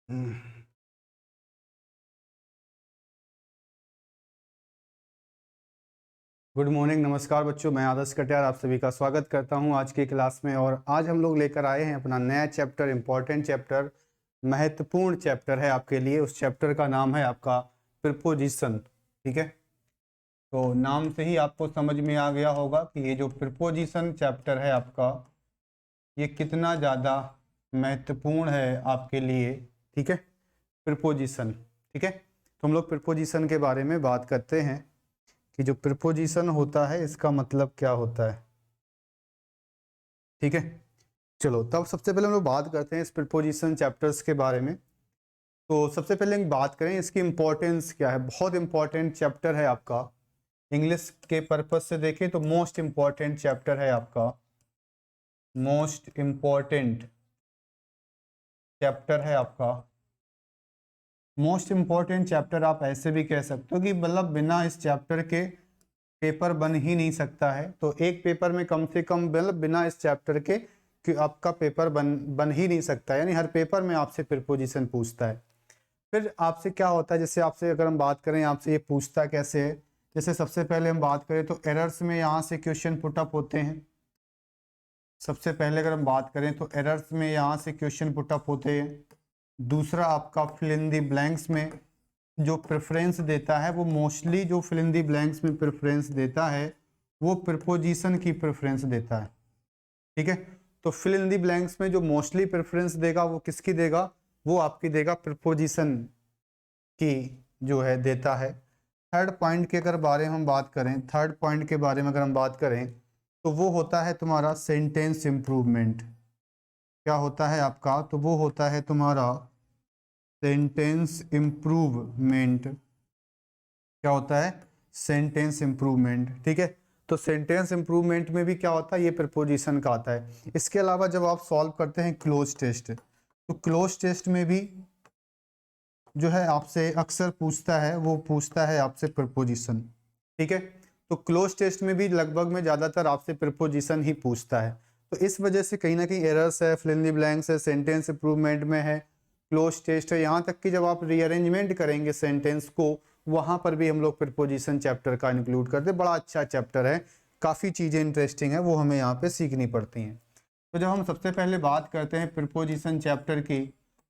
Good morning, नमस्कार बच्चों। मैं आदर्श कटियार आप सभी का स्वागत करता हूं आज की क्लास में। और आज हम लोग लेकर आए हैं अपना नया चैप्टर, इम्पोर्टेंट चैप्टर, महत्वपूर्ण चैप्टर है आपके लिए। उस चैप्टर का नाम है आपका प्रीपोजिशन। ठीक है, तो नाम से ही आपको समझ में आ गया होगा कि ये जो प्रीपोजिशन चैप्टर है आपका, ये कितना ज़्यादा महत्वपूर्ण है आपके लिए। ठीक है, प्रीपोजिशन। ठीक है, तो हम लोग प्रीपोजिशन के बारे में बात करते हैं कि जो प्रीपोजिशन होता है इसका मतलब क्या होता है। ठीक है, चलो तब सबसे पहले हम लोग बात करते हैं इस प्रीपोजिशन चैप्टर्स के बारे में। तो सबसे पहले हम बात करें इसकी इम्पोर्टेंस क्या है। बहुत इंपॉर्टेंट चैप्टर है आपका, इंग्लिश के पर्पज से देखें तो मोस्ट इम्पॉर्टेंट चैप्टर है आपका, मोस्ट इम्पॉर्टेंट चैप्टर है आपका। मोस्ट इम्पॉर्टेंट चैप्टर आप ऐसे भी कह सकते हो कि मतलब बिना इस चैप्टर के पेपर बन ही नहीं सकता है। तो एक पेपर में कम से कम मतलब बिना इस चैप्टर के कि आपका पेपर बन ही नहीं सकता, यानी हर पेपर में आपसे प्रीपोजिशन पूछता है। फिर आपसे क्या होता है, जैसे आपसे अगर हम बात करें आपसे ये पूछता कैसे है। जैसे सबसे पहले हम बात करें तो एरर्स में यहाँ से क्वेश्चन पुटअप होते हैं। सबसे पहले अगर हम बात करें तो एरर्स में यहाँ से क्वेश्चन पुटअप होते हैं। दूसरा आपका फिल इन दी ब्लैंक्स में जो प्रेफरेंस देता है, वो मोस्टली जो फिल इन दी ब्लैंक्स में प्रेफरेंस देता है वो प्रीपोजिशन की प्रेफरेंस देता है। ठीक है, तो फिल इन दी ब्लैंक्स में जो मोस्टली प्रेफरेंस देगा वो किसकी देगा, वो आपकी देगा प्रीपोजिशन की जो है देता है। थर्ड पॉइंट के अगर बारे में हम बात करें, थर्ड पॉइंट के बारे में अगर हम बात करें तो वो होता है तुम्हारा सेंटेंस इम्प्रूवमेंट। क्या होता है आपका, तो वो होता है तुम्हारा सेंटेंस इम्प्रूवमेंट। क्या होता है, सेंटेंस इम्प्रूवमेंट। ठीक है, तो सेंटेंस इम्प्रूवमेंट में भी क्या होता है, ये प्रीपोजिशन का आता है। इसके अलावा जब आप सॉल्व करते हैं क्लोज टेस्ट, तो क्लोज टेस्ट में भी जो है आपसे अक्सर पूछता है, वो पूछता है आपसे प्रीपोजिशन। ठीक है, तो क्लोज टेस्ट में भी लगभग में ज़्यादातर आपसे प्रीपोजिशन ही पूछता है। तो इस वजह से कहीं ना कहीं एरर्स है, फिल इन द ब्लैंक्स है, सेंटेंस इम्प्रूवमेंट में है, क्लोज टेस्ट है, यहाँ तक कि जब आप रीअरेंजमेंट करेंगे सेंटेंस को, वहाँ पर भी हम लोग प्रीपोजिशन चैप्टर का इंक्लूड करते हैं। बड़ा अच्छा चैप्टर है, काफ़ी चीज़ें इंटरेस्टिंग है, वो हमें यहाँ पे सीखनी पड़ती हैं। तो जब हम सबसे पहले बात करते हैं प्रीपोजिशन चैप्टर की,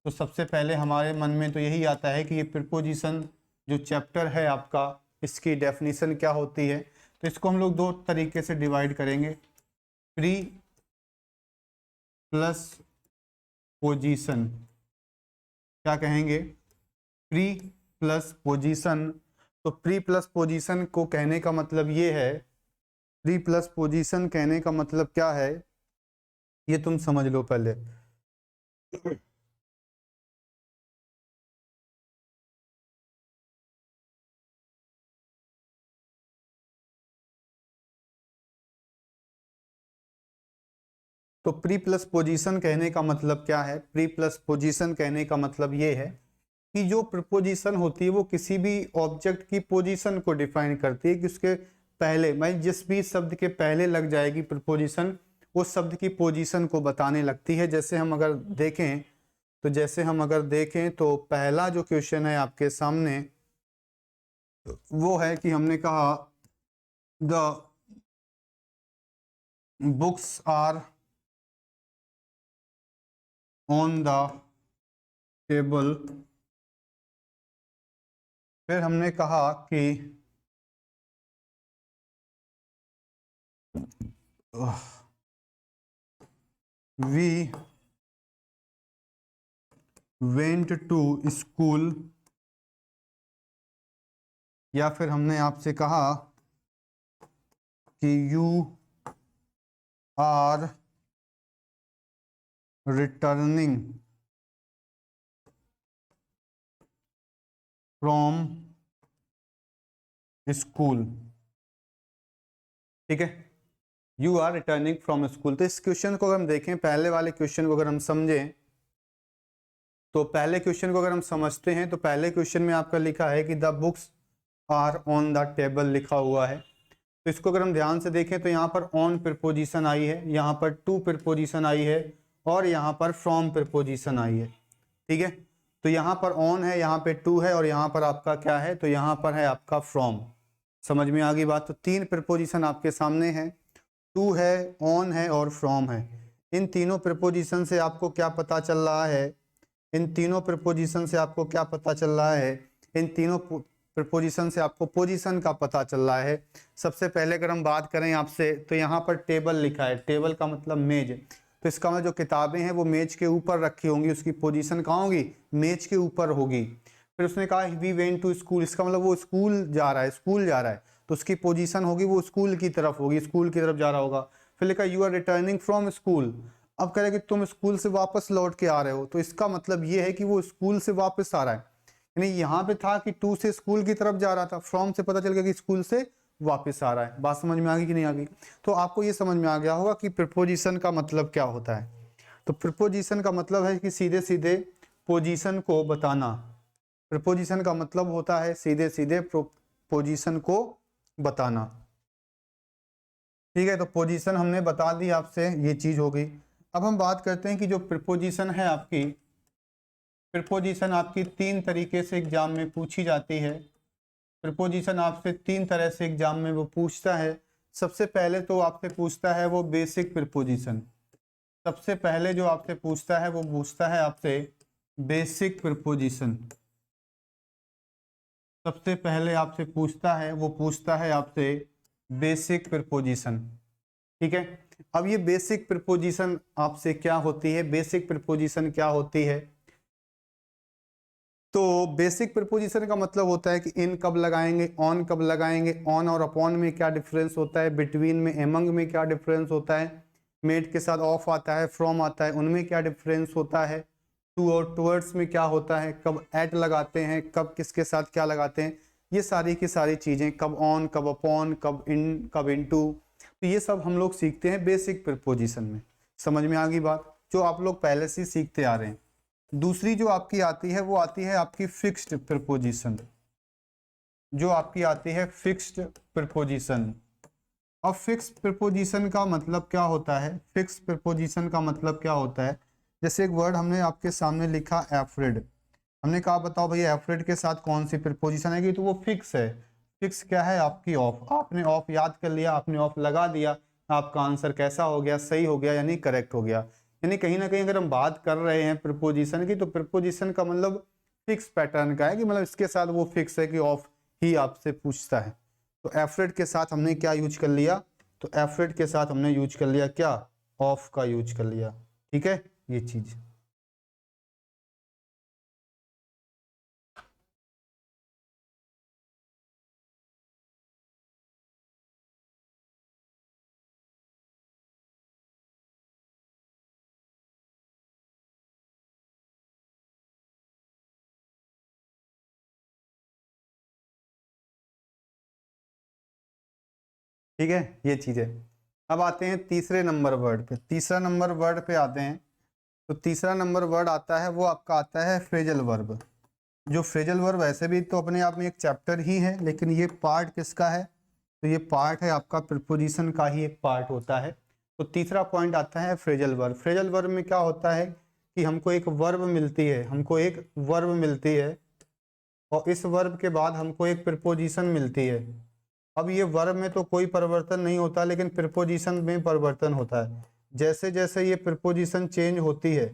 तो सबसे पहले हमारे मन में तो यही आता है कि ये प्रीपोजिशन जो चैप्टर है आपका, इसकी डेफिनेशन क्या होती है। तो इसको हम लोग दो तरीके से डिवाइड करेंगे, प्री प्लस पोजीशन। क्या कहेंगे, प्री प्लस पोजीशन। तो प्री प्लस पोजीशन को कहने का मतलब ये है, प्री प्लस पोजीशन कहने का मतलब क्या है ये तुम समझ लो पहले। तो प्री प्लस पोजीशन कहने का मतलब क्या है, प्री प्लस पोजीशन कहने का मतलब ये है कि जो प्रीपोजिशन होती है वो किसी भी ऑब्जेक्ट की पोजीशन को डिफाइन करती है कि उसके पहले, मैं जिस भी शब्द के पहले लग जाएगी प्रीपोजिशन, उस शब्द की पोजीशन को बताने लगती है। जैसे हम अगर देखें तो पहला जो क्वेश्चन है आपके सामने वो है कि हमने कहा the books are on the table. फिर हमने कहा कि वी वेंट टू स्कूल, या फिर हमने आपसे कहा कि you are returning from school. ठीक है, you are returning from school. तो इस क्वेश्चन को अगर हम देखें, पहले वाले क्वेश्चन को अगर हम समझें, तो पहले क्वेश्चन को अगर हम समझते हैं तो पहले क्वेश्चन में आपका लिखा है कि the books are on the table लिखा हुआ है। तो इसको अगर हम ध्यान से देखें तो यहाँ पर ऑन प्रीपोजिशन आई है, यहाँ पर टू प्रीपोजिशन आई है, और यहाँ पर फ्रॉम प्रीपोजिशन आई है। ठीक है, तो यहाँ पर ऑन है, यहाँ पे टू है, और यहाँ पर आपका क्या है, तो यहाँ पर है आपका फ्रॉम। समझ में आ गई बात। तो तीन प्रीपोजिशन आपके सामने हैं, टू है, ऑन है और फ्रॉम है। इन तीनों प्रीपोजिशन से आपको क्या पता चल रहा है, इन तीनों प्रीपोजिशन से आपको क्या पता चल रहा है, इन तीनों प्रीपोजिशन से आपको पोजीशन का पता चल रहा है। सबसे पहले अगर हम बात करें आपसे, तो यहाँ पर टेबल लिखा है, टेबल का मतलब मेज, तो इसका मतलब जो किताबें हैं वो मेज के ऊपर रखी होंगी, उसकी पोजीशन कहाँ होगी, मेज के ऊपर होगी। फिर उसने कहा वी वेंट टू स्कूल, इसका मतलब वो स्कूल जा रहा है, स्कूल जा रहा है, तो उसकी पोजीशन होगी वो स्कूल की तरफ होगी, स्कूल की तरफ जा रहा होगा। फिर लिखा you are returning from school, अब कह रहे कि तुम स्कूल से वापस लौट के आ रहे हो, तो इसका मतलब ये है कि वो स्कूल से वापस आ रहा है। यानी यहाँ पे था कि टू से स्कूल की तरफ जा रहा था, फ्रॉम से पता चल गया कि स्कूल से वापस आ रहा है। बात समझ में आ गई कि नहीं आ गई। तो आपको ये समझ में आ गया होगा कि प्रीपोजिशन का मतलब क्या होता है। तो प्रीपोजिशन का मतलब है कि सीधे सीधे पोजीशन को बताना। प्रीपोजिशन का मतलब होता है सीधे सीधे पोजीशन को बताना। ठीक है, तो पोजीशन हमने बता दी आपसे, ये चीज हो गई। अब हम बात करते हैं कि जो प्रीपोजिशन है आपकी, प्रीपोजिशन आपकी तीन तरीके से एग्जाम में पूछी जाती है। प्रीपोजिशन आपसे तीन तरह से एग्जाम में वो पूछता है। सबसे पहले तो आपसे पूछता है वो बेसिक प्रीपोजिशन। सबसे पहले जो आपसे पूछता है वो पूछता है आपसे बेसिक प्रीपोजिशन। सबसे पहले आपसे पूछता है वो पूछता है आपसे बेसिक प्रीपोजिशन। ठीक है, अब ये बेसिक प्रीपोजिशन आपसे क्या होती है, बेसिक प्रीपोजिशन क्या होती है। तो बेसिक प्रीपोजिशन का मतलब होता है कि इन कब लगाएंगे, ऑन कब लगाएंगे, ऑन और अपॉन में क्या डिफरेंस होता है, बिटवीन में एमंग में क्या डिफरेंस होता है, मेड के साथ ऑफ आता है, फ्रॉम आता है, उनमें क्या डिफरेंस होता है, टू और टूवर्ड्स में क्या होता है, कब एट लगाते हैं, कब किसके साथ क्या लगाते हैं, ये सारी की सारी चीज़ें, कब ऑन कब अपॉन कब इन कब इनटू, तो ये सब हम लोग सीखते हैं बेसिक प्रीपोजिशन में। समझ में आ गई बात, जो आप लोग पहले से सीखते आ रहे हैं। दूसरी जो आपकी आती है वो आती है आपकी फिक्स्ड प्रीपोजिशन, जो आपकी आती है फिक्स्ड प्रीपोजिशन। अब फिक्स प्रीपोजिशन का मतलब क्या होता है, फिक्स प्रीपोजिशन का मतलब क्या होता है, जैसे एक वर्ड हमने आपके सामने लिखा एफ्रेड, हमने कहा बताओ भैया एफ्रेड के साथ कौन सी प्रीपोजिशन आएगी, तो वो फिक्स है। फिक्स क्या है आपकी ऑफ, आपने ऑफ याद कर लिया, आपने ऑफ लगा दिया, आपका आंसर कैसा हो गया, सही हो गया यानी करेक्ट हो गया। यानी कहीं ना कहीं अगर हम बात कर रहे हैं प्रीपोजिशन की, तो प्रीपोजिशन का मतलब फिक्स पैटर्न का है, कि मतलब इसके साथ वो फिक्स है कि ऑफ ही आपसे पूछता है। तो एफ्रेड के साथ हमने क्या यूज कर लिया, तो एफ्रेड के साथ हमने यूज कर लिया क्या, ऑफ का यूज कर लिया। ठीक है, ये चीज। ठीक है, ये चीज है। अब आते हैं तीसरे नंबर वर्ड पे, तीसरा नंबर वर्ड पे आते हैं। तो तीसरा नंबर वर्ड आता है वो आपका आता है फ्रेजल वर्ब। जो फ्रेजल वर्ब वैसे भी तो अपने आप में एक चैप्टर ही है, लेकिन ये पार्ट किसका है, तो ये पार्ट है आपका प्रीपोजिशन का ही एक पार्ट होता है। तो तीसरा पॉइंट आता है फ्रेजल वर्ब। फ्रेजल वर्ब में क्या होता है कि हमको एक वर्ब मिलती है, हमको एक वर्ब मिलती है, और इस वर्ब के बाद हमको एक प्रीपोजिशन मिलती है। अब ये वर्ब में तो कोई परिवर्तन नहीं होता, लेकिन प्रीपोजिशन में परिवर्तन होता है। जैसे जैसे ये प्रीपोजिशन चेंज होती है,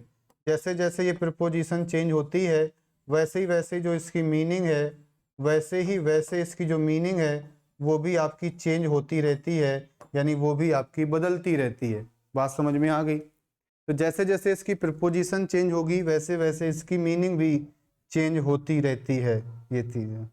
जैसे जैसे ये प्रीपोजिशन चेंज होती है, वैसे ही जो इसकी मीनिंग है, वैसे ही वैसे इसकी जो मीनिंग है वो भी आपकी चेंज होती रहती है, यानी वो भी आपकी बदलती रहती है। बात समझ में आ गई। तो जैसे जैसे इसकी प्रीपोजिशन चेंज होगी, वैसे वैसे इसकी मीनिंग भी चेंज होती रहती है, ये चीज़ है।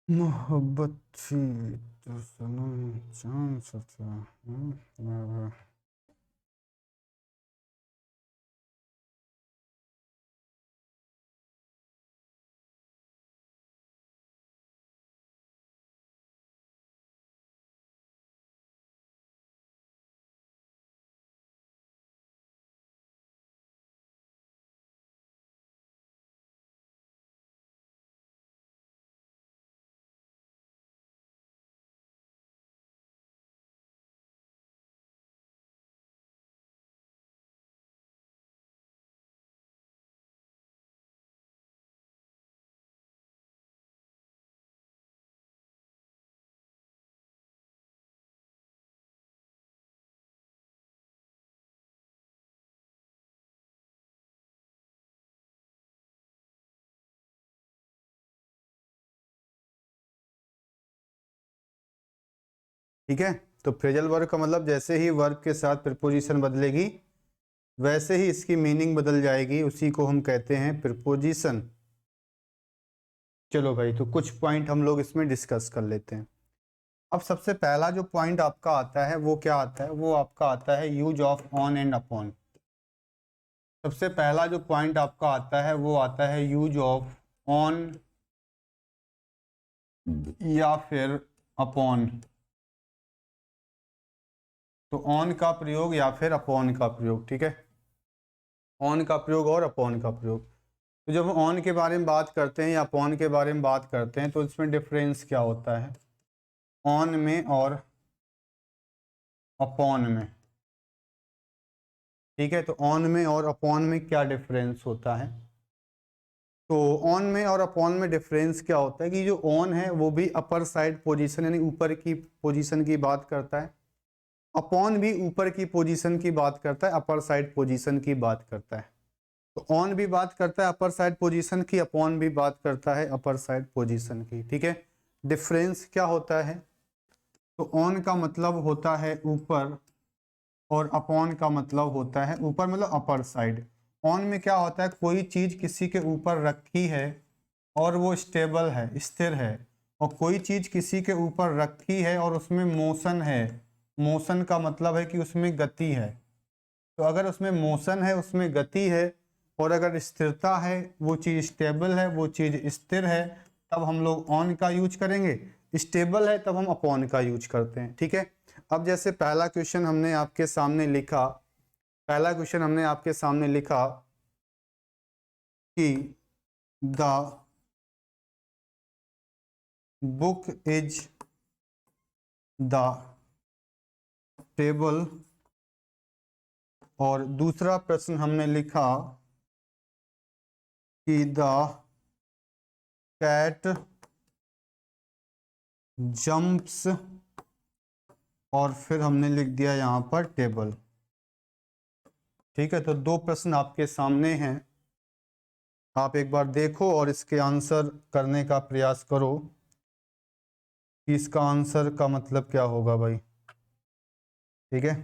मोहब्बत थी तो सनम चांद सा था। ठीक है। तो फ्रेजल वर्ब का मतलब जैसे ही वर्ब के साथ प्रीपोजिशन बदलेगी वैसे ही इसकी मीनिंग बदल जाएगी, उसी को हम कहते हैं प्रीपोजिशन। चलो भाई, तो कुछ पॉइंट हम लोग इसमें डिस्कस कर लेते हैं। अब सबसे पहला जो पॉइंट आपका आता है वो क्या आता है, वो आपका आता है use of on and upon. सबसे पहला जो पॉइंट आपका आता है वो आता है यूज ऑफ ऑन या फिर अपॉन। तो ऑन का प्रयोग या फिर अपॉन का प्रयोग, ठीक है, ऑन का प्रयोग और अपॉन का प्रयोग। तो जब हम ऑन के बारे में बात करते हैं या अपॉन के बारे में बात करते हैं तो इसमें डिफरेंस क्या होता है ऑन में और अपॉन में। ठीक है, तो ऑन में और अपॉन में क्या डिफरेंस होता है। तो ऑन में और अपॉन में डिफरेंस क्या होता है कि जो ऑन है वो भी अपर साइड पोजीशन यानी ऊपर की पोजीशन की बात करता है, अपॉन भी ऊपर की पोजीशन की बात करता है, अपर साइड पोजीशन की बात करता है। तो ऑन भी बात करता है अपर साइड पोजीशन की, अपॉन भी बात करता है अपर साइड पोजीशन की। ठीक है, डिफरेंस क्या होता है, तो ऑन का मतलब होता है ऊपर और अपॉन का मतलब होता है ऊपर मतलब अपर साइड। ऑन में क्या होता है, कोई चीज किसी के ऊपर रखी है और वो स्टेबल है, स्थिर है, और कोई चीज किसी के ऊपर रखी है और उसमें मोशन है। मोशन का मतलब है कि उसमें गति है। तो अगर उसमें मोशन है, उसमें गति है, और अगर स्थिरता है, वो चीज स्टेबल है, वो चीज स्थिर है, तब हम लोग ऑन का यूज करेंगे। स्टेबल है तब हम अपॉन का यूज करते हैं। ठीक है, अब जैसे पहला क्वेश्चन हमने आपके सामने लिखा, पहला क्वेश्चन हमने आपके सामने लिखा कि the book is the table, और दूसरा प्रश्न हमने लिखा कि द कैट जंप्स, और फिर हमने लिख दिया यहाँ पर टेबल। ठीक है, तो दो प्रश्न आपके सामने हैं, आप एक बार देखो और इसके आंसर करने का प्रयास करो कि इसका आंसर का मतलब क्या होगा भाई। ठीक है,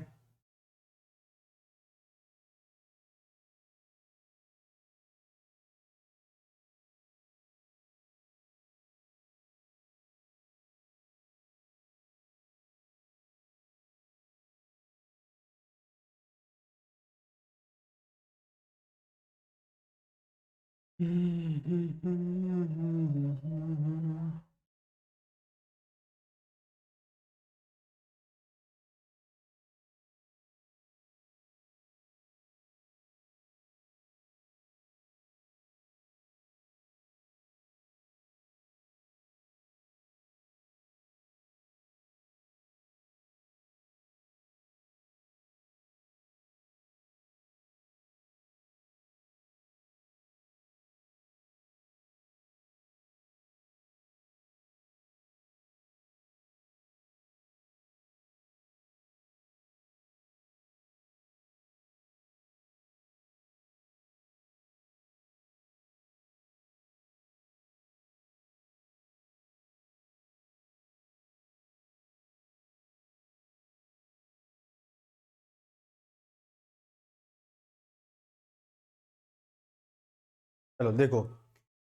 चलो देखो,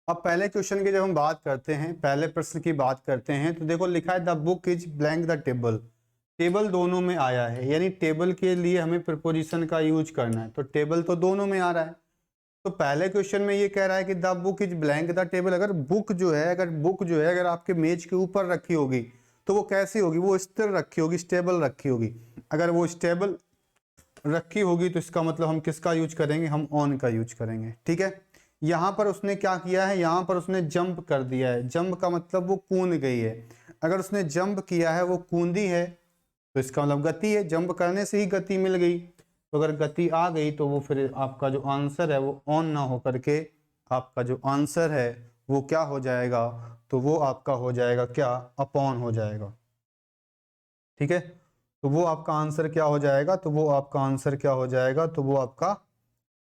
अब पहले क्वेश्चन की जब हम बात करते हैं, पहले प्रश्न की बात करते हैं, तो देखो लिखा है the book is blank the table. Table दोनों में आया है, यानी टेबल के लिए हमें प्रीपोजिशन का यूज करना है, तो टेबल तो दोनों में आ रहा है। तो पहले क्वेश्चन में ये कह रहा है कि the book is blank the table. अगर बुक जो है, अगर आपके मेज के ऊपर रखी होगी तो वो कैसी होगी, वो स्थिर रखी होगी, स्टेबल रखी होगी। अगर वो स्टेबल रखी होगी तो इसका मतलब हम किसका यूज करेंगे, हम ऑन का यूज करेंगे। ठीक है, यहाँ पर उसने क्या किया है, यहाँ पर उसने जंप कर दिया है। जंप का मतलब वो कूद गई है। अगर उसने जंप किया है, वो कूदी है, तो इसका मतलब गति है। जंप करने से ही गति मिल गई, तो अगर गति आ गई तो वो फिर आपका जो आंसर है वो ऑन ना हो करके आपका जो आंसर है वो क्या हो जाएगा, तो वो आपका हो जाएगा क्या, अपॉन हो जाएगा। ठीक है, तो वो आपका आंसर क्या हो जाएगा, तो वो आपका आंसर क्या हो जाएगा, तो वो आपका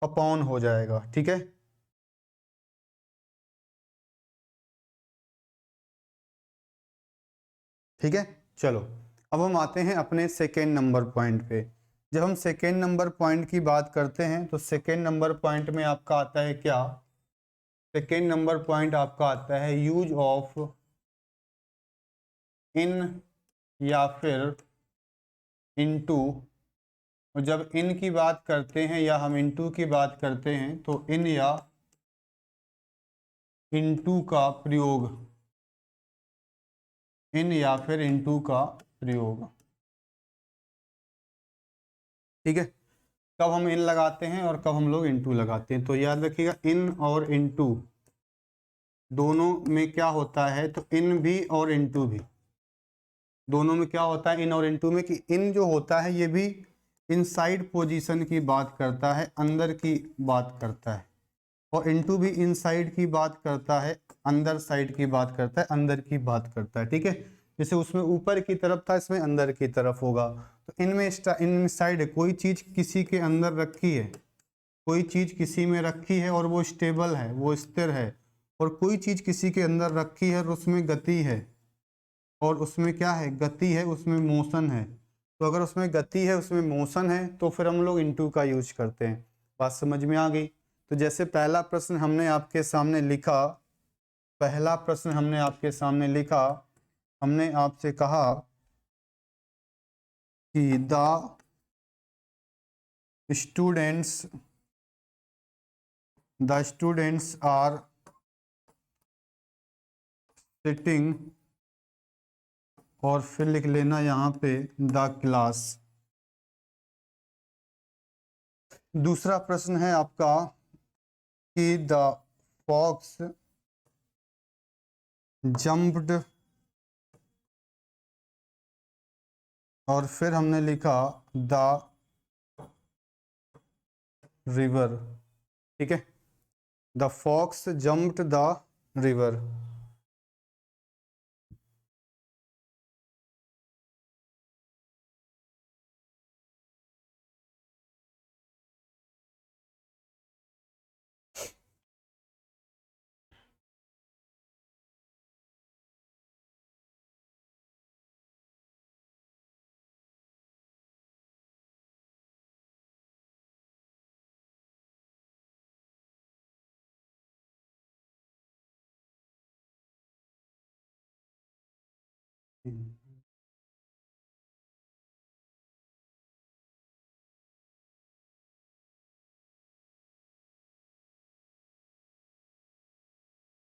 अपॉन हो जाएगा। ठीक है, ठीक है, चलो अब हम आते हैं अपने सेकेंड नंबर पॉइंट पे। जब हम सेकेंड नंबर पॉइंट की बात करते हैं तो सेकेंड नंबर पॉइंट में आपका आता है क्या? सेकेंड नंबर पॉइंट आपका आता है यूज ऑफ इन या फिर इनटू। और जब इन की बात करते हैं या हम इनटू की बात करते हैं तो इन या इनटू का प्रयोग, इन या फिर इनटू का प्रयोग, ठीक है। कब हम इन लगाते हैं और कब हम लोग इनटू लगाते हैं, तो याद रखिएगा इन और इनटू दोनों में क्या होता है, तो इन भी और इनटू भी दोनों में क्या होता है, इन और इनटू में, कि इन जो होता है ये भी इनसाइड पोजीशन की बात करता है, अंदर की बात करता है, और इनटू भी इनसाइड की बात करता है, अंदर साइड की बात करता है, अंदर की बात करता है, ठीक है। जैसे उसमें ऊपर की तरफ था, इसमें अंदर की तरफ होगा। तो इनमें इनसाइड है, कोई चीज किसी के अंदर रखी है, कोई चीज किसी में रखी है और वो स्टेबल है, वो स्थिर है, और कोई चीज किसी के अंदर रखी है और उसमें गति है, और उसमें क्या है, गति है, उसमें मोशन है। तो अगर उसमें गति है, उसमें मोशन है, तो फिर हम लोग इनटू का यूज करते हैं। बात समझ में आ गई? तो जैसे पहला प्रश्न हमने आपके सामने लिखा, पहला प्रश्न हमने आपके सामने लिखा, हमने आपसे कहा कि द स्टूडेंट्स आर सिटिंग, और फिर लिख लेना यहाँ पे द क्लास। दूसरा प्रश्न है आपका कि द फॉक्स जंप्ड, और फिर हमने लिखा द रिवर, ठीक है। The fox jumped the river.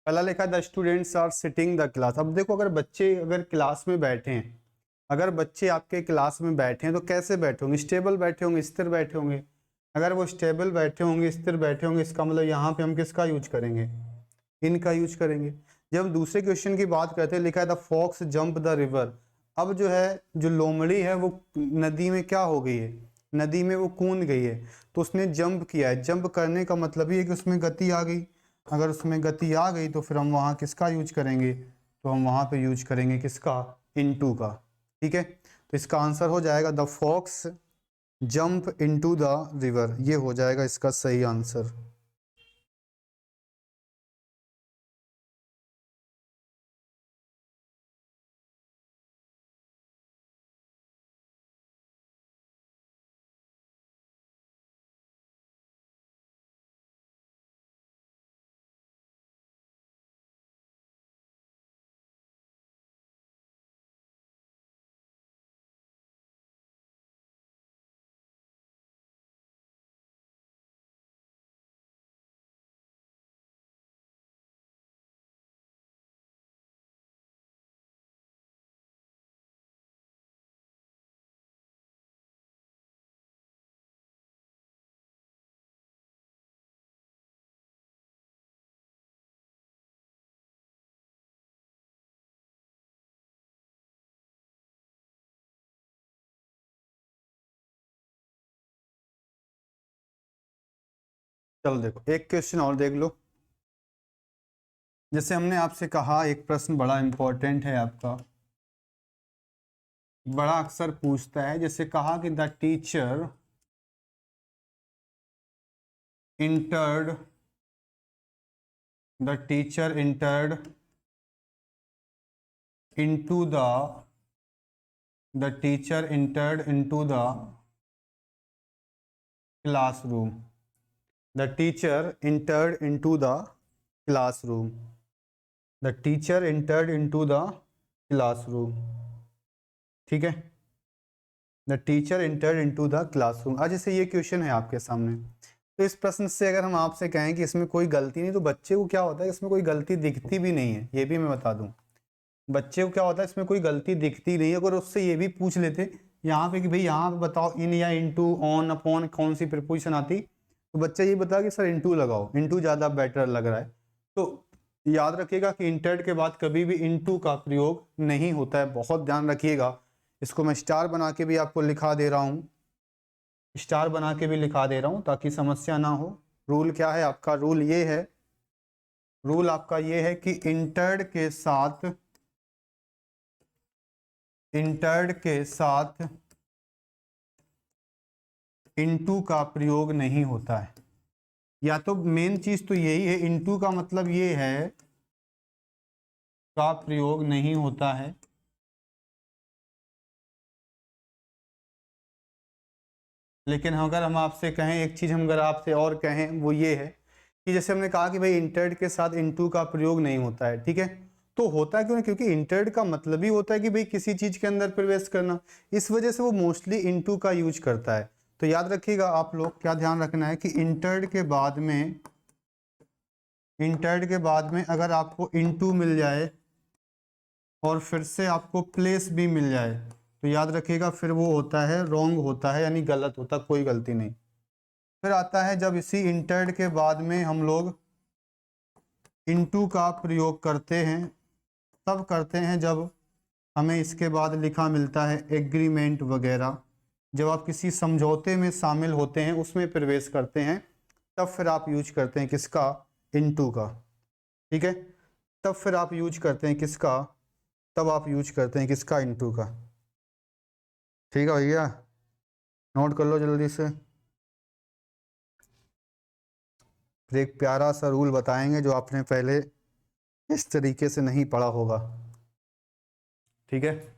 पहला लिखा the students are sitting the class. अब देखो, अगर बच्चे अगर क्लास में बैठे हैं, अगर बच्चे आपके क्लास में बैठे हैं तो कैसे बैठे होंगे? स्टेबल बैठे होंगे, स्थिर बैठे होंगे। अगर वो स्टेबल बैठे होंगे, स्थिर बैठे होंगे, इसका मतलब यहाँ पे हम किसका यूज करेंगे? इनका यूज करेंगे। जब हम दूसरे क्वेश्चन की बात करते हैं, लिखा है the fox jump the river. अब जो है, जो लोमड़ी है वो नदी में क्या हो गई है, नदी में वो कूद गई है, तो उसने जंप किया है। जंप करने का मतलब ये है कि उसमें गति आ गई। अगर उसमें गति आ गई तो फिर हम वहाँ किसका यूज करेंगे? तो हम वहाँ पे यूज करेंगे किसका? इनटू का, ठीक है। तो इसका आंसर हो जाएगा the fox jump into the river, ये हो जाएगा इसका सही आंसर। चलो देखो, एक क्वेश्चन और देख लो। जैसे हमने आपसे कहा, एक प्रश्न बड़ा इंपॉर्टेंट है आपका, बड़ा अक्सर पूछता है। जैसे कहा कि the teacher entered into the the teacher entered into the classroom. The teacher entered into the classroom. The teacher entered into the classroom. ठीक है, the teacher entered into the classroom। आज जैसे ये क्वेश्चन है आपके सामने, तो इस प्रश्न से अगर हम आपसे कहें कि इसमें कोई गलती नहीं, तो बच्चे को क्या होता है, इसमें कोई गलती दिखती भी नहीं है, ये भी मैं बता दूं। बच्चे को क्या होता है, इसमें कोई गलती दिखती नहीं है। अगर उससे ये भी पूछ लेते यहाँ पे कि भाई यहाँ पे बताओ इन या इनटू, ऑन, अपॉन कौन सी प्रीपोजिशन आती, तो बच्चा ये बता कि सर इनटू लगाओ, इनटू ज़्यादा बेटर लग रहा है। तो याद रखिएगा कि इंटर्ड के बाद कभी भी इनटू का प्रयोग नहीं होता है, बहुत ध्यान रखिएगा। इसको मैं स्टार बना के भी आपको लिखा दे रहा हूँ, स्टार बना के भी लिखा दे रहा हूँ ताकि समस्या ना हो। रूल क्या है आपका, रूल ये है, रूल आपका ये है कि इंटर्ड के साथ, इंटर्ड के साथ इनटू का प्रयोग नहीं होता है। या तो मेन चीज तो यही है, इनटू का मतलब ये है का प्रयोग नहीं होता है। लेकिन अगर हम आपसे कहें, एक चीज हम अगर आपसे और कहें वो ये है कि जैसे हमने कहा कि भाई इंटर्ड के साथ इनटू का प्रयोग नहीं होता है, ठीक है, तो होता है क्यों नहीं, क्योंकि इंटर्ड का मतलब ही होता है कि भाई किसी चीज के अंदर प्रवेश करना, इस वजह से वो मोस्टली इनटू का यूज करता है। तो याद रखिएगा आप लोग, क्या ध्यान रखना है कि इंटर्ड के बाद में, इंटर्ड के बाद में अगर आपको इनटू मिल जाए और फिर से आपको प्लेस भी मिल जाए, तो याद रखिएगा फिर वो होता है रॉन्ग होता है, यानी गलत होता, कोई गलती नहीं। फिर आता है जब इसी इंटर्ड के बाद में हम लोग इनटू का प्रयोग करते हैं, तब करते हैं जब हमें इसके बाद लिखा मिलता है एग्रीमेंट वगैरह, जब आप किसी समझौते में शामिल होते हैं, उसमें प्रवेश करते हैं, तब फिर आप यूज करते हैं किसका, इनटू का, ठीक है, तब फिर आप यूज करते हैं किसका, तब आप यूज करते हैं किसका, इनटू का। ठीक है भैया, नोट कर लो जल्दी से। फिर एक प्यारा सा रूल बताएंगे जो आपने पहले इस तरीके से नहीं पढ़ा होगा, ठीक है।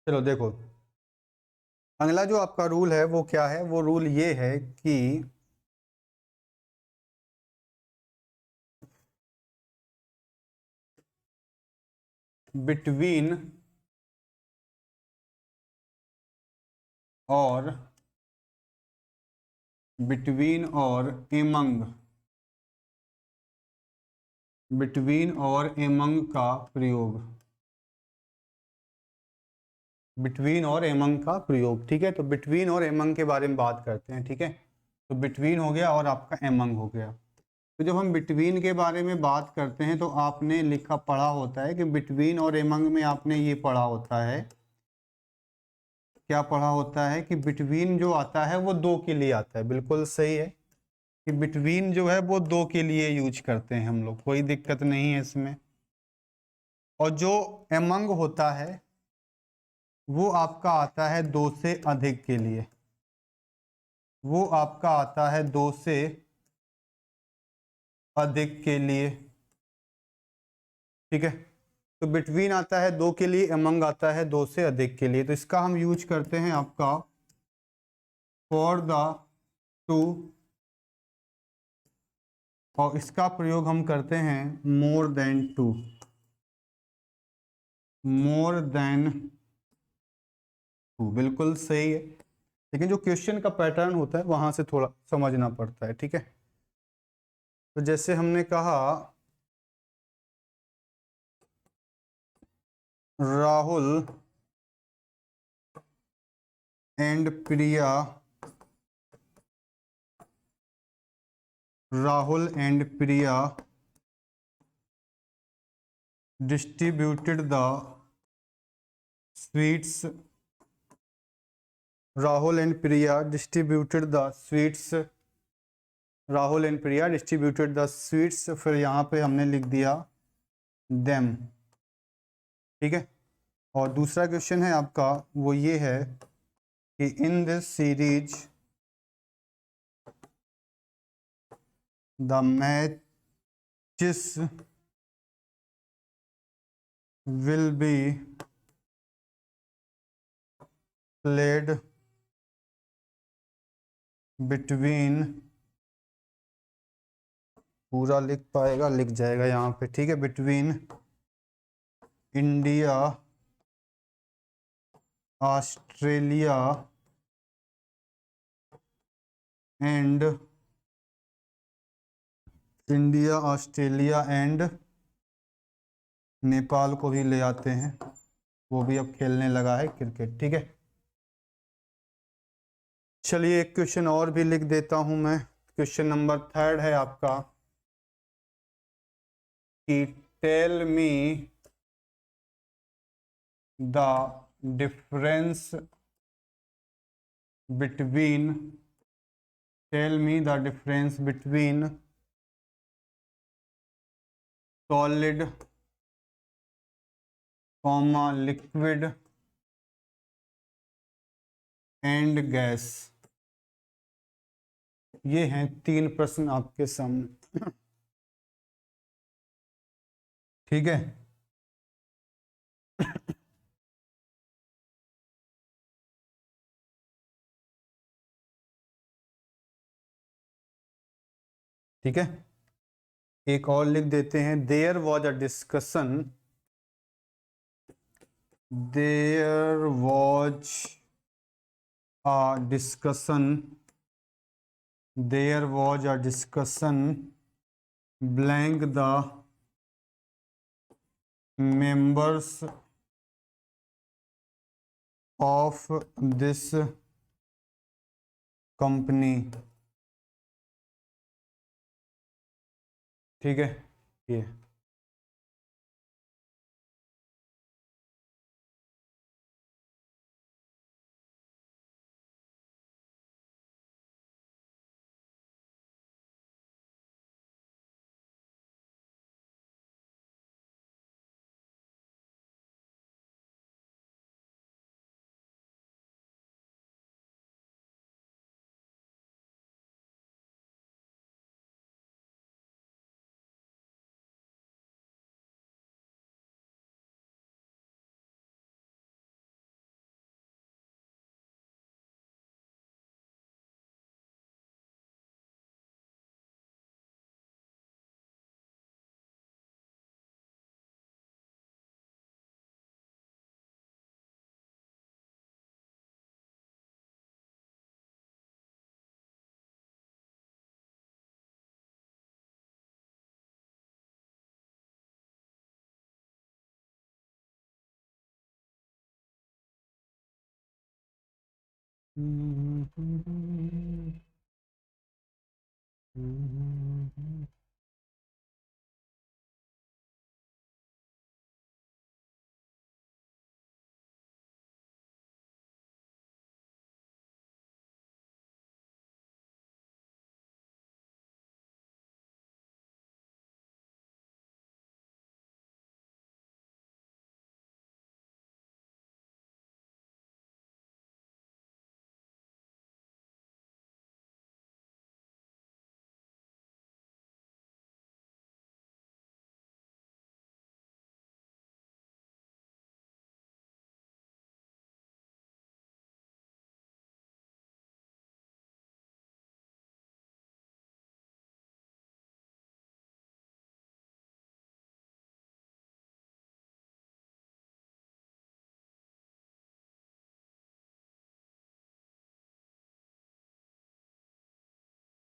चलो देखो, अगला जो आपका रूल है वो क्या है, वो रूल ये है कि बिटवीन और, बिटवीन और एमंग, बिटवीन और एमंग का प्रयोग, बिटवीन और एमंग का प्रयोग, ठीक है। तो बिटवीन और एमंग के बारे में बात करते हैं, ठीक है। तो बिटवीन हो गया और आपका एमंग हो गया। तो जब हम बिटवीन के बारे में बात करते हैं तो आपने लिखा पढ़ा होता है कि बिटवीन और एमंग में आपने ये पढ़ा होता है, क्या पढ़ा होता है कि बिटवीन जो आता है वो दो के लिए आता है, बिल्कुल सही है कि बिटवीन जो है वो दो के लिए यूज करते हैं हम लोग, कोई दिक्कत नहीं है इसमें। और जो एमंग होता है वो आपका आता है दो से अधिक के लिए, वो आपका आता है दो से अधिक के लिए, ठीक है। तो बिटवीन आता है दो के लिए, अमंग आता है दो से अधिक के लिए। तो इसका हम यूज करते हैं आपका फॉर द टू, और इसका प्रयोग हम करते हैं more than two, more than two, बिल्कुल सही है। लेकिन जो क्वेश्चन का पैटर्न होता है वहां से थोड़ा समझना पड़ता है, ठीक है। तो जैसे हमने कहा Rahul and Priya, Rahul and Priya distributed the sweets, Rahul and Priya distributed the sweets, Rahul and Priya distributed the sweets, फिर यहाँ पे हमने लिख दिया them, ठीक है। और दूसरा क्वेश्चन है आपका वो ये है कि in this series the matches will be played between, पूरा लिख पाएगा लिख जाएगा यहाँ पे, ठीक है, between India Australia and, India Australia and Nepal को भी ले आते हैं, वो भी अब खेलने लगा है क्रिकेट, ठीक है। चलिए एक क्वेश्चन और भी लिख देता हूं मैं। क्वेश्चन नंबर 3 है आपका कि tell me the difference between, tell me the difference between solid comma liquid and gas. ये हैं 3 प्रश्न आपके सामने, ठीक है। ठीक है, एक और लिख देते हैं, there was a discussion, there was a discussion, there was a discussion blank the members of this company, ठीक है ये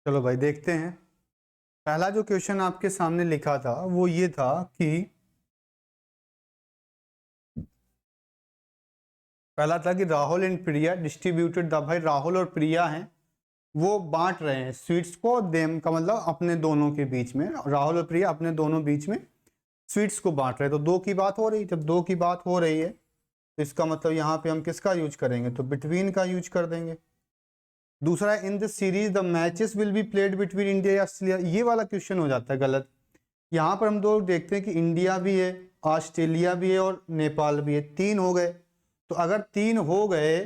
चलो भाई देखते हैं। पहला जो क्वेश्चन आपके सामने लिखा था वो ये था कि पहला था कि Rahul and Priya distributed the, भाई राहुल और प्रिया हैं वो बांट रहे हैं स्वीट्स को, देम का मतलब अपने दोनों के बीच में, राहुल और प्रिया अपने दोनों बीच में स्वीट्स को बांट रहे हैं। तो दो की बात हो रही, जब दो की बात हो रही है तो इसका मतलब यहाँ पे हम किसका यूज करेंगे, तो बिटवीन का यूज कर देंगे। दूसरा, in this series the matches will be played between India या ऑस्ट्रेलिया, ये वाला क्वेश्चन हो जाता है गलत। यहाँ पर हम दो देखते हैं कि इंडिया भी है, ऑस्ट्रेलिया भी है और नेपाल भी है, तीन हो गए। तो अगर तीन हो गए,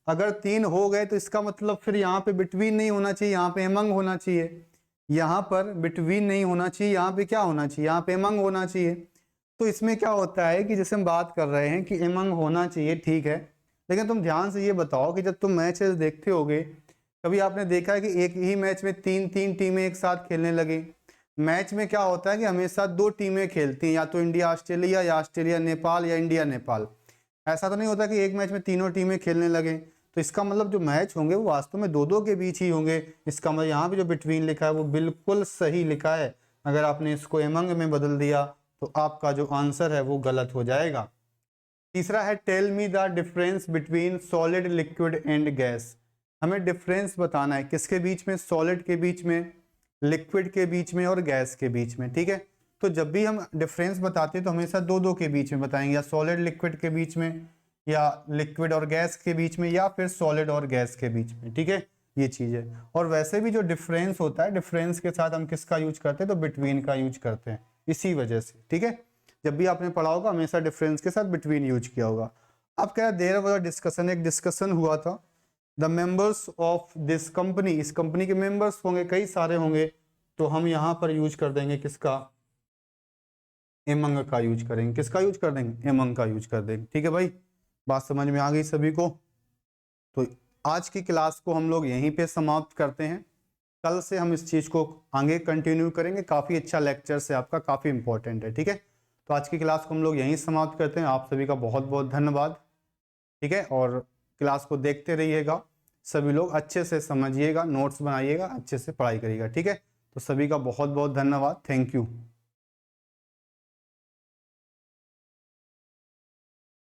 अगर तीन हो गए तो इसका मतलब फिर यहाँ पे बिटवीन नहीं होना चाहिए, यहाँ पे एमंग होना चाहिए। यहाँ पर बिटवीन नहीं होना चाहिए, यहाँ पे क्या होना चाहिए, यहाँ पे एमंग होना चाहिए। तो इसमें क्या होता है कि जैसे हम बात कर रहे हैं कि एमंग होना चाहिए, ठीक है, लेकिन तुम ध्यान से ये बताओ कि जब तुम मैचेस देखते होगे, कभी आपने देखा है कि एक ही मैच में तीन तीन टीमें एक साथ खेलने लगे। मैच में क्या होता है कि हमेशा दो टीमें खेलती हैं, या तो इंडिया ऑस्ट्रेलिया या ऑस्ट्रेलिया नेपाल या इंडिया नेपाल। ऐसा तो नहीं होता कि एक मैच में तीनों टीमें खेलने लगे। तो इसका मतलब जो मैच होंगे वो वास्तव में दो दो के बीच ही होंगे। इसका मतलब यहाँ पे जो बिटवीन लिखा है वो बिल्कुल सही लिखा है। अगर आपने इसको एमंग में बदल दिया तो आपका जो आंसर है वो गलत हो जाएगा। तीसरा है tell me the difference between solid liquid and gas. हमें डिफरेंस बताना है किसके बीच में, सॉलिड के बीच में, लिक्विड के बीच में और गैस के बीच में, ठीक है। तो जब भी हम डिफरेंस बताते हैं तो हमेशा दो दो के बीच में बताएंगे, या सॉलिड लिक्विड के बीच में, या लिक्विड और गैस के बीच में, या फिर सॉलिड और गैस के बीच में, ठीक है, ये चीज है। और वैसे भी जो डिफरेंस होता है, डिफरेंस के साथ हम किसका यूज करते हैं, तो बिटवीन का यूज करते हैं, इसी वजह से, ठीक है। जब भी आपने पढ़ा होगा हमेशा डिफरेंस के साथ बिटवीन यूज किया होगा। अब क्या देर वाला डिस्कशन, एक डिस्कशन हुआ था, the members of this company, इस कंपनी के मेंबर्स होंगे, कई सारे होंगे, तो हम यहाँ पर यूज कर देंगे किसका, एमंग का यूज करेंगे। किसका यूज कर देंगे, एमंग का यूज कर देंगे, ठीक है भाई। बात समझ में आ गई सभी को। तो आज की क्लास को हम लोग यहीं पे समाप्त करते हैं। कल से हम इस चीज को आगे कंटिन्यू करेंगे। काफी अच्छा लेक्चर से आपका, काफी इंपॉर्टेंट है, ठीक है। तो आज की क्लास को हम लोग यहीं समाप्त करते हैं। आप सभी का बहुत बहुत धन्यवाद, ठीक है। और क्लास को देखते रहिएगा, सभी लोग अच्छे से समझिएगा, नोट्स बनाइएगा, अच्छे से पढ़ाई करिएगा, ठीक है। तो सभी का बहुत बहुत धन्यवाद, थैंक यू।